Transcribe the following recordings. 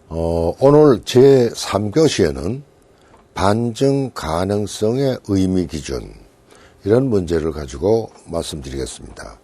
오늘 제3교시에는 반증 가능성의 의미 기준, 이런 문제를 가지고 말씀드리겠습니다.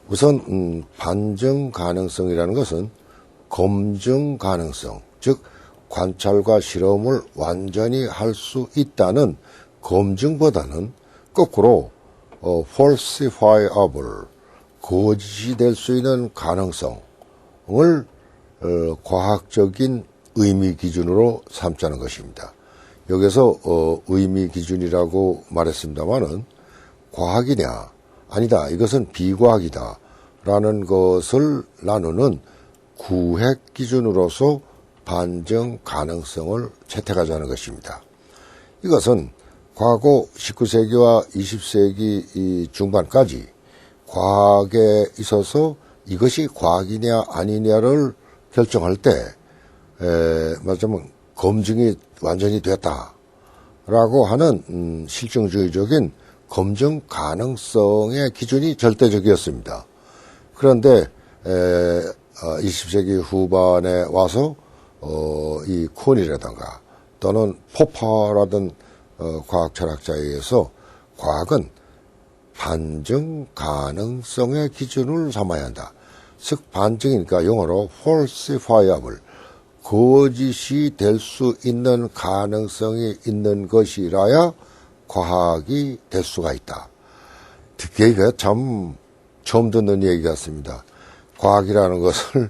우선 반증 가능성이라는 것은 검증 가능성, 즉 관찰과 실험을 완전히 할 수 있다는 검증보다는 거꾸로 falsifiable, 거짓이 될 수 있는 가능성을 과학적인 의미 기준으로 삼자는 것입니다. 여기서 의미 기준이라고 말했습니다마는 과학이냐 아니다, 이것은 비과학이다 라는 것을 나누는 구획 기준으로서 반증 가능성을 채택하자는 것입니다. 이것은 과거 19세기와 20세기 중반까지 과학에 있어서 이것이 과학이냐 아니냐를 결정할 때 말하자면 검증이 완전히 됐다라고 하는 실증주의적인 검증 가능성의 기준이 절대적이었습니다. 그런데 20세기 후반에 와서 이 콘이라든가 또는 포퍼라든 과학 철학자에 의해서 과학은 반증 가능성의 기준을 삼아야 한다. 즉 반증이니까 영어로 falsifiable, 거짓이 될 수 있는 가능성이 있는 것이라야 과학이 될 수가 있다. 듣기가 참 처음 듣는 얘기 같습니다. 과학이라는 것을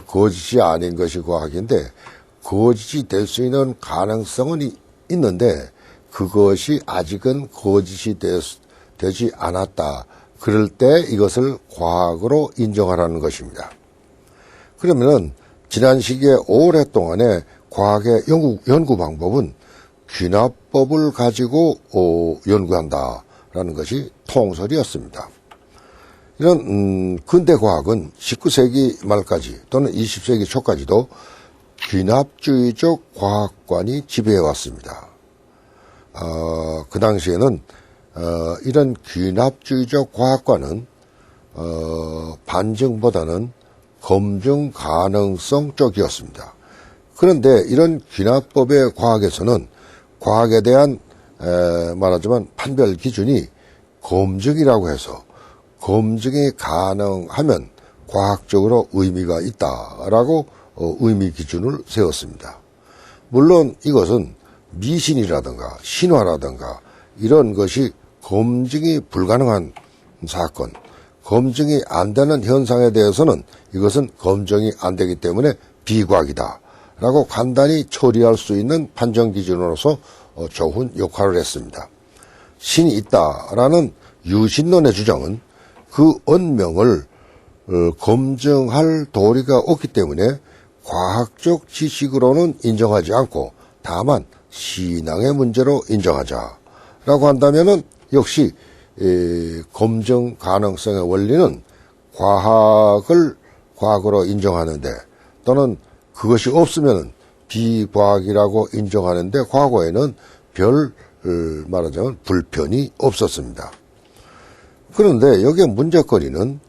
거짓이 아닌 것이 과학인데, 거짓이 될 수 있는 가능성은 있는데 그것이 아직은 거짓이 되지 않았다. 그럴 때 이것을 과학으로 인정하라는 것입니다. 그러면은 지난 시기에 오랫동안의 과학의 연구 방법은 귀납법을 가지고 연구한다라는 것이 통설이었습니다. 이런 근대 과학은 19세기 말까지 또는 20세기 초까지도 귀납주의적 과학관이 지배해왔습니다. 그 당시에는 이런 귀납주의적 과학관은 반증보다는 검증 가능성 쪽이었습니다. 그런데 이런 귀납법의 과학에서는 과학에 대한 말하자면 판별 기준이 검증이라고 해서 검증이 가능하면 과학적으로 의미가 있다라고 의미 기준을 세웠습니다. 물론 이것은 미신이라든가 신화라든가 이런 것이 검증이 불가능한 사건, 검증이 안 되는 현상에 대해서는 이것은 검증이 안 되기 때문에 비과학이다 라고 간단히 처리할 수 있는 판정 기준으로서 좋은 역할을 했습니다. 신이 있다라는 유신론의 주장은 그 운명을 검증할 도리가 없기 때문에 과학적 지식으로는 인정하지 않고 다만 신앙의 문제로 인정하자라고 한다면은 역시 검증 가능성의 원리는 과학을 과학으로 인정하는데 또는 그것이 없으면 비과학이라고 인정하는데 과거에는 별 말하자면 불편이 없었습니다. 그런데 여기에 문제거리는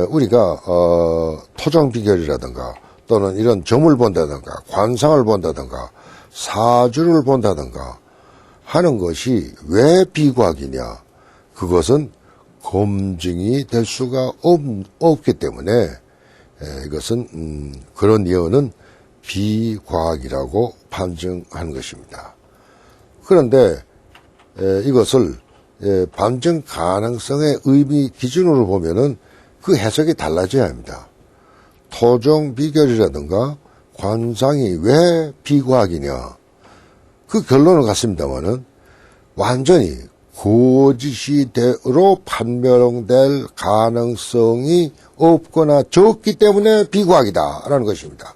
우리가 토정 비결이라든가 또는 이런 점을 본다든가 관상을 본다든가 사주를 본다든가 하는 것이 왜 비과학이냐, 그것은 검증이 될 수가 없기 때문에 이것은 그런 예언은 비과학이라고 판정하는 것입니다. 그런데 이것을 반증 가능성의 의미 기준으로 보면은 그 해석이 달라져야 합니다. 토종 비결이라든가 관상이 왜 비과학이냐, 그 결론은 같습니다만은 완전히 거짓이로 판명될 가능성이 없거나 적기 때문에 비과학이다라는 것입니다.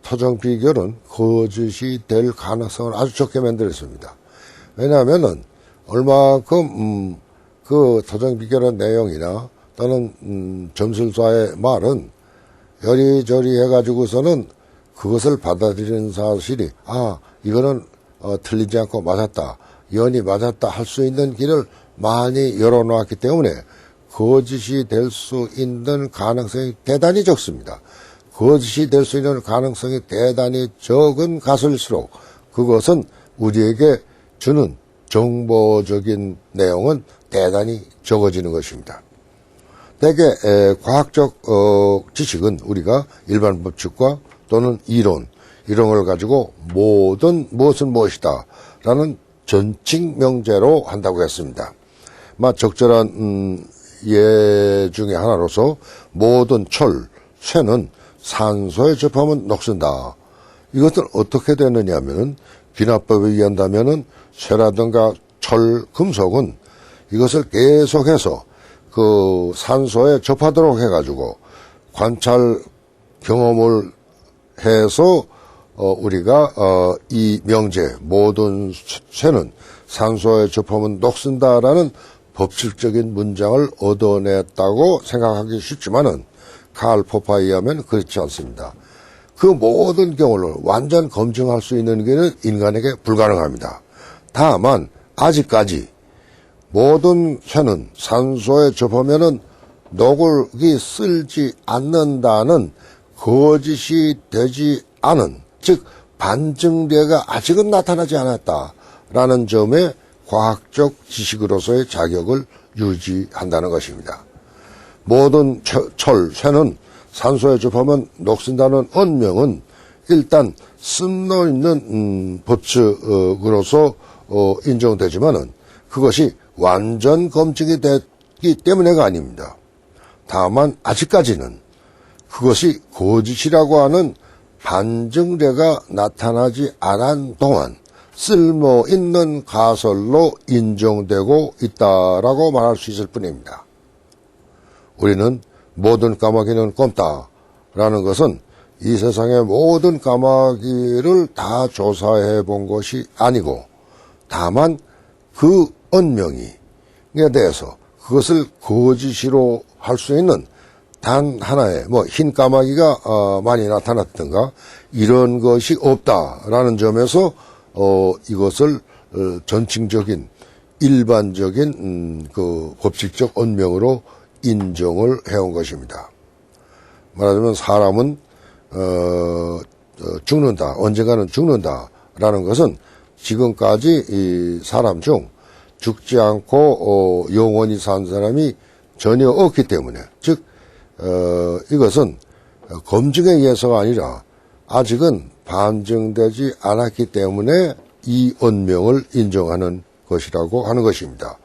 토종 비결은 거짓이 될 가능성을 아주 적게 만들었습니다. 왜냐하면은 얼마큼 그 토종 비결의 내용이나 또는 점술사의 말은 여리저리 해가지고서는 그것을 받아들이는 사실이 이거는 틀리지 않고 맞았다, 연이 맞았다 할 수 있는 길을 많이 열어놓았기 때문에 거짓이 될 수 있는 가능성이 대단히 적습니다. 거짓이 될 수 있는 가능성이 대단히 적은 가설일수록 그것은 우리에게 주는 정보적인 내용은 대단히 적어지는 것입니다. 대개 과학적 지식은 우리가 일반 법칙과 또는 이론 이런 걸 가지고 무엇은 무엇이다 라는 전칙 명제로 한다고 했습니다. 적절한 예 중에 하나로서 모든 철, 쇠는 산소에 접하면 녹슨다. 이것은 어떻게 되느냐 하면은 비납법에 의한다면은 쇠라든가 철, 금속은 이것을 계속해서 그 산소에 접하도록 해가지고 관찰 경험을 해서 우리가 이 명제 모든 쇠는 산소에 접하면 녹슨다라는 법칙적인 문장을 얻어냈다고 생각하기 쉽지만은 칼 포파에 의하면 그렇지 않습니다. 그 모든 경우를 완전 검증할 수 있는 것은 인간에게 불가능합니다. 다만 아직까지 모든 쇠는 산소에 접하면은 녹이 쓸지 않는다는 거짓이 되지 않은, 즉 반증례가 아직은 나타나지 않았다라는 점에 과학적 지식으로서의 자격을 유지한다는 것입니다. 모든 철, 쇠는 산소에 접하면 녹슨다는 언명은 일단 쓸모 있는 법칙으로서 인정되지만은 그것이 완전 검증이 됐기 때문에가 아닙니다. 다만 아직까지는 그것이 거짓이라고 하는 반증례가 나타나지 않은 동안 쓸모 있는 가설로 인정되고 있다라고 말할 수 있을 뿐입니다. 우리는 모든 까마귀는 껌따라는 것은 이 세상의 모든 까마귀를 다 조사해 본 것이 아니고 다만 그 언명에 대해서 그것을 거짓으로 할 수 있는 단 하나의 흰 까마귀가 많이 나타났던가 이런 것이 없다라는 점에서 이것을 전칭적인 일반적인 그 법칙적 언명으로 인정을 해온 것입니다. 말하자면 사람은 죽는다, 언젠가는 죽는다라는 것은 지금까지 이 사람 중 죽지 않고 영원히 산 사람이 전혀 없기 때문에, 즉 이것은 검증에 의해서가 아니라 아직은 반증되지 않았기 때문에 이 언명을 인정하는 것이라고 하는 것입니다.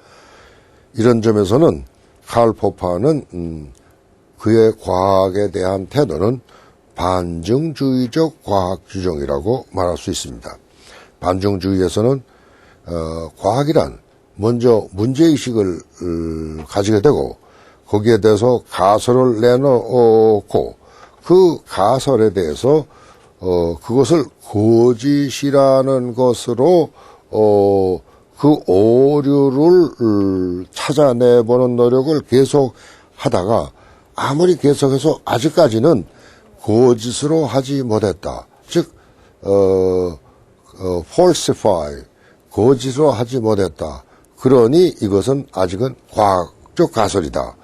이런 점에서는 칼 포파는 그의 과학에 대한 태도는 반증주의적 과학 규정이라고 말할 수 있습니다. 반증주의에서는 과학이란 먼저 문제의식을 가지게 되고 거기에 대해서 가설을 내놓고 그 가설에 대해서 그것을 거짓이라는 것으로 그 오류를 찾아내보는 노력을 계속 하다가 아무리 계속해서 아직까지는 거짓으로 하지 못했다. 즉, falsify, 거짓으로 하지 못했다. 그러니 이것은 아직은 과학적 가설이다.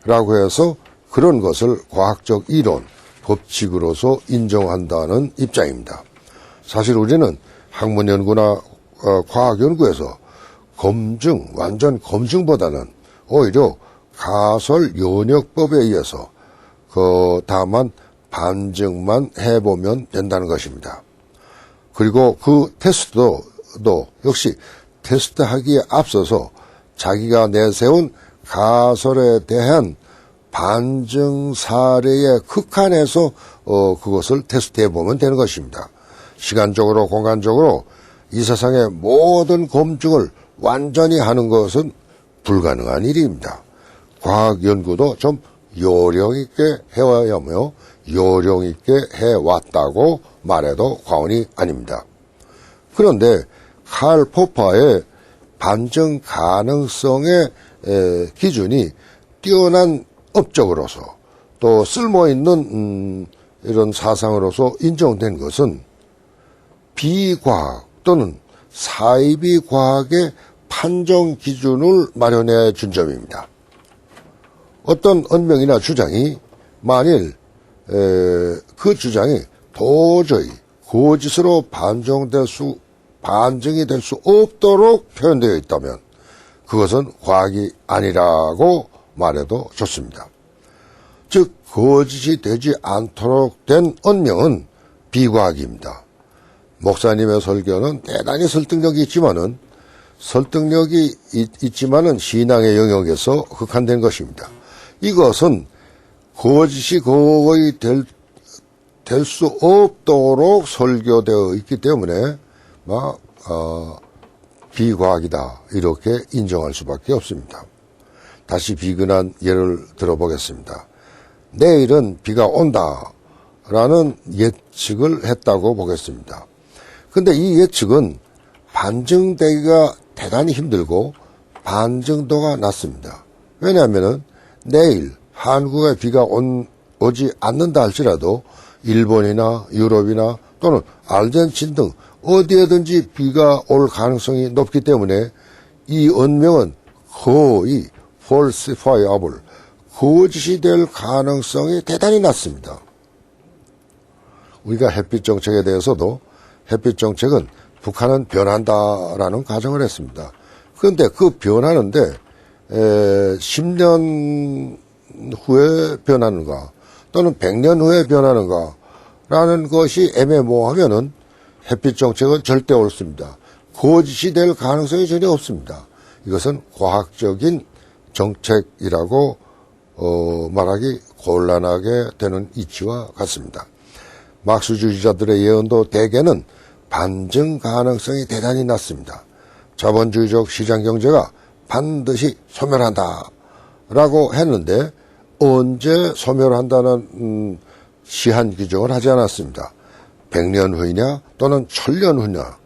라고 해서 그런 것을 과학적 이론, 법칙으로서 인정한다는 입장입니다. 사실 우리는 학문 연구나 과학 연구에서 완전 검증보다는 오히려 가설 연역법에 의해서 다만 반증만 해보면 된다는 것입니다. 그리고 그 테스트도 역시 테스트하기에 앞서서 자기가 내세운 가설에 대한 반증 사례에 극한해서 그것을 테스트해 보면 되는 것입니다. 시간적으로 공간적으로 이 세상의 모든 검증을 완전히 하는 것은 불가능한 일입니다. 과학 연구도 좀 요령 있게 해와야 하며 요령 있게 해왔다고 말해도 과언이 아닙니다. 그런데 칼 포파의 반증 가능성의 기준이 뛰어난 업적으로서 또 쓸모있는 이런 사상으로서 인정된 것은 비과학 또는 사이비 과학의 판정 기준을 마련해 준 점입니다. 어떤 언명이나 주장이 만일 그 주장이 도저히 거짓으로 반증이 될 수 없도록 표현되어 있다면 그것은 과학이 아니라고 말해도 좋습니다. 즉 거짓이 되지 않도록 된 언명은 비과학입니다. 목사님의 설교는 대단히 설득력이 있지만은 신앙의 영역에서 극한된 것입니다. 이것은 거짓이 거의 될 수 없도록 설교되어 있기 때문에 비과학이다 이렇게 인정할 수밖에 없습니다. 다시 비근한 예를 들어보겠습니다. 내일은 비가 온다라는 예측을 했다고 보겠습니다. 근데 이 예측은 반증되기가 대단히 힘들고 반증도가 낮습니다. 왜냐하면 내일 한국에 비가 오지 않는다 할지라도 일본이나 유럽이나 또는 아르헨티나 등 어디에든지 비가 올 가능성이 높기 때문에 이 언명은 거의 falsifiable, 거짓이 될 가능성이 대단히 낮습니다. 우리가 햇빛 정책에 대해서도 햇빛 정책은 북한은 변한다라는 가정을 했습니다. 그런데 그 변하는데 10년 후에 변하는가 또는 100년 후에 변하는가 라는 것이 애매모호하면은 햇빛 정책은 절대 옳습니다. 거짓이 될 가능성이 전혀 없습니다. 이것은 과학적인 정책이라고 말하기 곤란하게 되는 이치와 같습니다. 막스주의자들의 예언도 대개는 반증 가능성이 대단히 낮습니다. 자본주의적 시장경제가 반드시 소멸한다 라고 했는데 언제 소멸한다는 시한 규정을 하지 않았습니다. 100년 후이냐 또는 1000년 후냐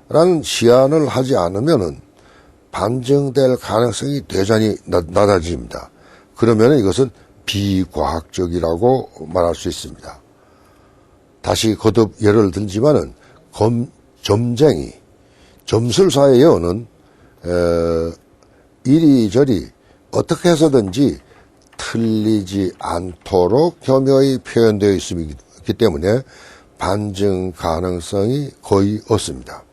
라는 시한을 하지 않으면은 반증될 가능성이 대단히 낮아집니다. 그러면 이것은 비과학적이라고 말할 수 있습니다. 다시 거듭 예를 들지만은 점술사의 예언은 이리저리 어떻게 해서든지 틀리지 않도록 교묘히 표현되어 있기 때문에 반증 가능성이 거의 없습니다.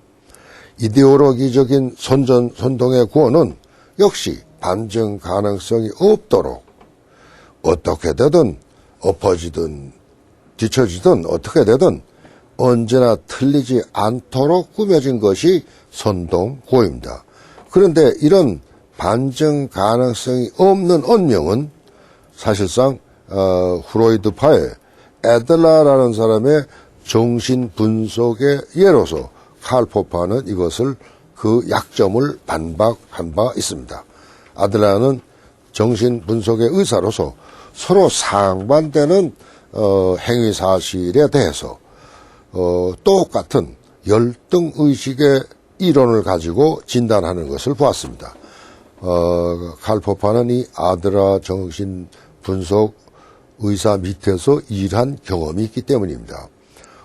이데올로기적인 선동의 구원은 역시 반증 가능성이 없도록 어떻게 되든 엎어지든 뒤처지든 어떻게 되든 언제나 틀리지 않도록 꾸며진 것이 선동구호입니다. 그런데 이런 반증 가능성이 없는 언명은 사실상 프로이드파의 애들러라는 사람의 정신 분석의 예로서 칼 포파는 이것을 그 약점을 반박한 바 있습니다. 아들러는 정신 분석의 의사로서 서로 상반되는 행위 사실에 대해서 똑같은 열등의식의 이론을 가지고 진단하는 것을 보았습니다. 칼 포파는 이 아들러 정신 분석 의사 밑에서 일한 경험이 있기 때문입니다.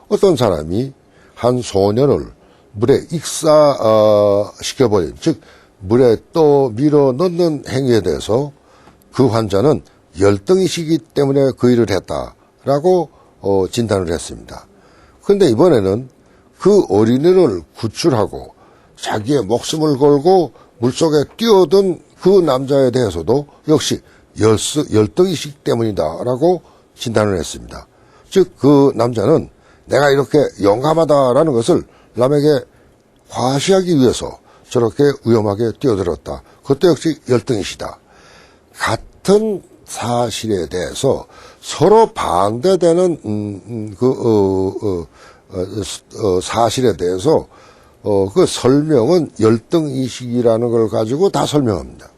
어떤 사람이 한 소년을 물에 익사시켜버린, 즉 물에 또 밀어 넣는 행위에 대해서 그 환자는 열등의식이기 때문에 그 일을 했다라고 진단을 했습니다. 그런데 이번에는 그 어린이를 구출하고 자기의 목숨을 걸고 물속에 뛰어든 그 남자에 대해서도 역시 열등의식 때문이다라고 진단을 했습니다. 즉 그 남자는 내가 이렇게 용감하다라는 것을 남에게 과시하기 위해서 저렇게 위험하게 뛰어들었다. 그것도 역시 열등의식이다. 같은 사실에 대해서 서로 반대되는 사실에 대해서 그 설명은 열등의식이라는 걸 가지고 다 설명합니다.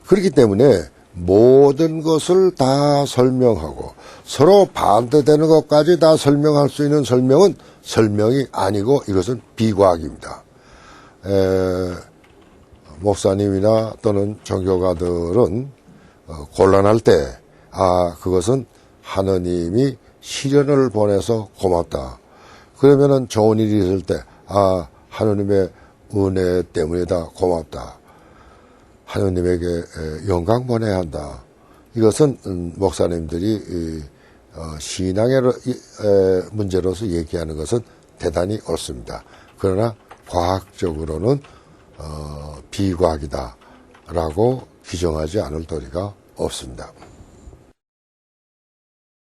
그렇기 때문에 모든 것을 다 설명하고 서로 반대되는 것까지 다 설명할 수 있는 설명은 설명이 아니고 이것은 비과학입니다. 목사님이나 또는 종교가들은 곤란할 때 그것은 하느님이 시련을 보내서 고맙다. 그러면은 좋은 일이 있을 때 하느님의 은혜 때문이다. 고맙다. 하느님에게 영광 보내야 한다. 이것은 목사님들이 신앙의 문제로서 얘기하는 것은 대단히 옳습니다. 그러나 과학적으로는 비과학이다라고 규정하지 않을 도리가 없습니다.